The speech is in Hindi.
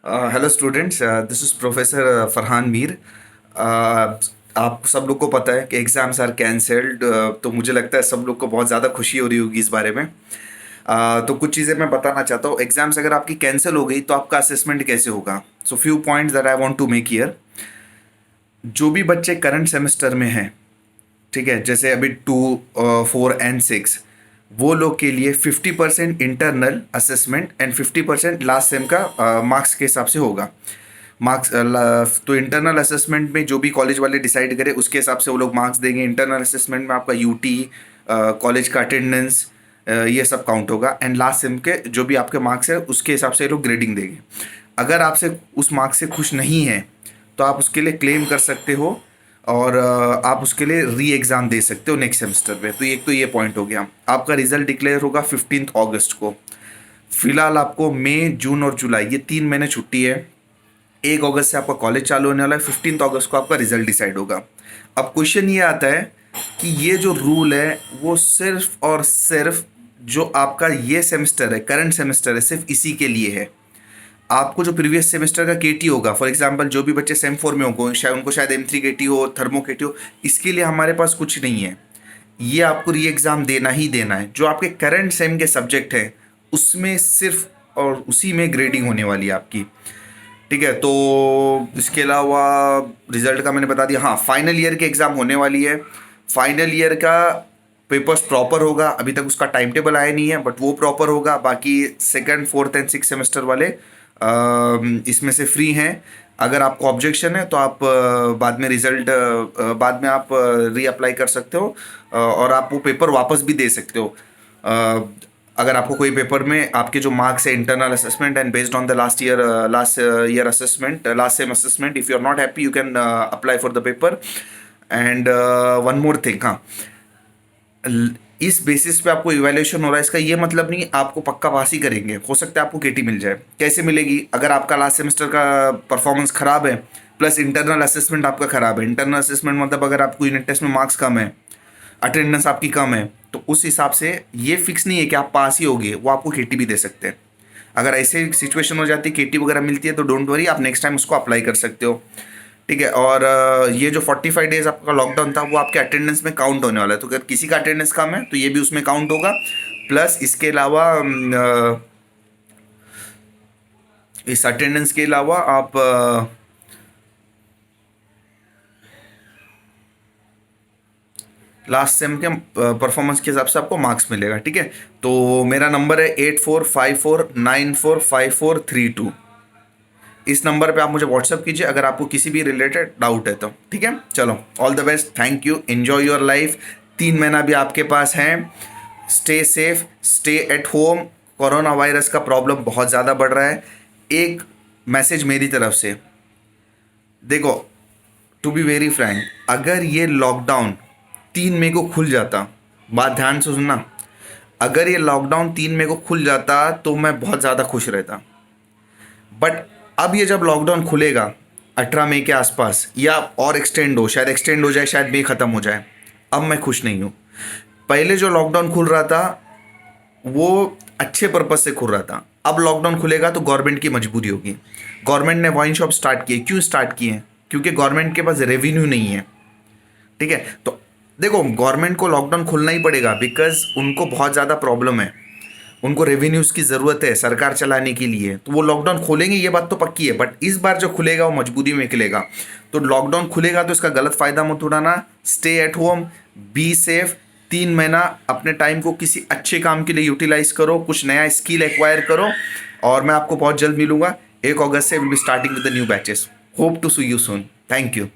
Hello students, this is professor Farhan Mir. आप सब लोग को पता है कि एग्ज़ाम्स आर कैंसल्ड। तो मुझे लगता है सब लोग को बहुत ज़्यादा खुशी हो रही होगी इस बारे में। तो कुछ चीज़ें मैं बताना चाहता हूँ। एग्ज़ाम्स अगर आपकी कैंसिल हो गई तो आपका असेसमेंट कैसे होगा। So few points that I want to make here. जो भी बच्चे करंट सेमेस्टर में हैं, ठीक है, जैसे अभी 2, 4 एंड 6, वो लोग के लिए 50% internal assessment and 50% last sem का मार्क्स के हिसाब से होगा। तो इंटरनल असेसमेंट में जो भी कॉलेज वाले डिसाइड करें उसके हिसाब से वो लोग मार्क्स देंगे। इंटरनल असेसमेंट में आपका यूटी, कॉलेज का अटेंडेंस, ये सब काउंट होगा। एंड लास्ट सेम के जो भी आपके मार्क्स है उसके हिसाब से ये लोग ग्रेडिंग देंगे। अगर आपसे उस मार्क्स से खुश नहीं है तो आप उसके लिए क्लेम कर सकते हो और आप उसके लिए री एग्ज़ाम दे सकते हो नेक्स्ट सेमेस्टर में। तो एक तो ये पॉइंट हो गया। आपका रिजल्ट डिक्लेयर होगा 15 अगस्त को। फिलहाल आपको मई, जून और जुलाई ये 3 महीने छुट्टी है। 1 अगस्त से आपका कॉलेज चालू होने वाला है। 15 अगस्त को आपका रिजल्ट डिसाइड होगा। अब क्वेश्चन ये आता है कि ये जो रूल है वो सिर्फ और सिर्फ जो आपका ये सेमेस्टर है, करंट सेमेस्टर है, सिर्फ इसी के लिए है। आपको जो प्रीवियस सेमेस्टर का केटी होगा, फॉर एग्जांपल जो भी बच्चे सेम 4 में होंगे, शायद उनको शायद M3 केटी हो, थर्मो केटी हो, इसके लिए हमारे पास कुछ नहीं है। ये आपको री एग्ज़ाम देना ही देना है। जो आपके करंट सेम के सब्जेक्ट हैं उसमें सिर्फ और उसी में ग्रेडिंग होने वाली है आपकी। ठीक है, तो इसके अलावा रिजल्ट का मैंने बता दिया। हाँ, फाइनल ईयर की एग्ज़ाम होने वाली है। फाइनल ईयर का पेपर्स प्रॉपर होगा। अभी तक उसका टाइम टेबल आया नहीं है बट वो प्रॉपर होगा। बाकी second, fourth and six semester वाले इसमें से फ्री हैं। अगर आपको ऑब्जेक्शन है तो आप बाद में रिजल्ट बाद में आप रीअप्लाई कर सकते हो, और आप वो पेपर वापस भी दे सकते हो। अगर आपको कोई पेपर में आपके जो मार्क्स है internal assessment and based on the last year assessment, last same assessment, if you are not happy you can apply for the paper. And one more thing, हाँ, इस बेसिस पे आपको इवैल्यूएशन हो रहा है, इसका ये मतलब नहीं आपको पक्का पास ही करेंगे। हो सकता है आपको केटी मिल जाए। कैसे मिलेगी? अगर आपका लास्ट सेमेस्टर का परफॉर्मेंस खराब है प्लस इंटरनल असेसमेंट आपका खराब है। इंटरनल असेसमेंट मतलब अगर आपको यूनिट टेस्ट में मार्क्स कम है, अटेंडेंस आपकी कम है, तो उस हिसाब से ये फिक्स नहीं है कि आप पास ही होगे, वो आपको केटी भी दे सकते हैं। अगर ऐसे सिचुएशन हो जाती है, केटी वगैरह मिलती है, तो डोंट वरी, आप नेक्स्ट टाइम उसको अप्लाई कर सकते हो। ठीक है, और ये जो 45 डेज आपका लॉकडाउन था वो आपके अटेंडेंस में काउंट होने वाला है। तो अगर किसी का अटेंडेंस कम है तो ये भी उसमें काउंट होगा। प्लस इसके अलावा इस अटेंडेंस के अलावा आप लास्ट सेम के परफॉर्मेंस के हिसाब से आपको मार्क्स मिलेगा। ठीक है, तो मेरा नंबर है 8454945432। इस नंबर पे आप मुझे व्हाट्सअप कीजिए अगर आपको किसी भी रिलेटेड डाउट है तो। ठीक है, चलो, all the best, thank you, enjoy your life. 3 महीना भी आपके पास है। Stay safe, stay at home. Corona virus का प्रॉब्लम बहुत ज़्यादा बढ़ रहा है। एक मैसेज मेरी तरफ से, देखो, टू बी वेरी फ्रैंक, अगर ये लॉकडाउन 3 मई को खुल जाता, बात ध्यान से सुनना, अगर ये लॉकडाउन 3 मई को खुल जाता तो मैं बहुत ज़्यादा खुश रहता। बट अब ये जब लॉकडाउन खुलेगा 18 मई के आसपास, या और एक्सटेंड हो, शायद एक्सटेंड हो जाए, शायद मई ख़त्म हो जाए, अब मैं खुश नहीं हूँ। पहले जो लॉकडाउन खुल रहा था वो अच्छे पर्पज से खुल रहा था। अब लॉकडाउन खुलेगा तो गवर्नमेंट की मजबूरी होगी। गवर्नमेंट ने वाइन शॉप स्टार्ट किए, क्यों स्टार्ट किए हैं? क्योंकि गवर्नमेंट के पास रेवेन्यू नहीं है। ठीक है, तो देखो, गवर्नमेंट को लॉकडाउन खुलना ही पड़ेगा बिकॉज उनको बहुत ज़्यादा प्रॉब्लम है। उनको रेवेन्यूज़ की ज़रूरत है सरकार चलाने के लिए, तो वो लॉकडाउन खोलेंगे, ये बात तो पक्की है। बट इस बार जो खुलेगा वो मजबूरी में खुलेगा। तो लॉकडाउन खुलेगा तो इसका गलत फ़ायदा मत उठाना। Stay at home, be safe. 3 महीना अपने टाइम को किसी अच्छे काम के लिए यूटिलाइज करो, कुछ नया स्किल एक्वायर करो, और मैं आपको बहुत जल्द मिलूंगा। 1 अगस्त से will be starting with the new batches. Hope to see you soon. Thank you.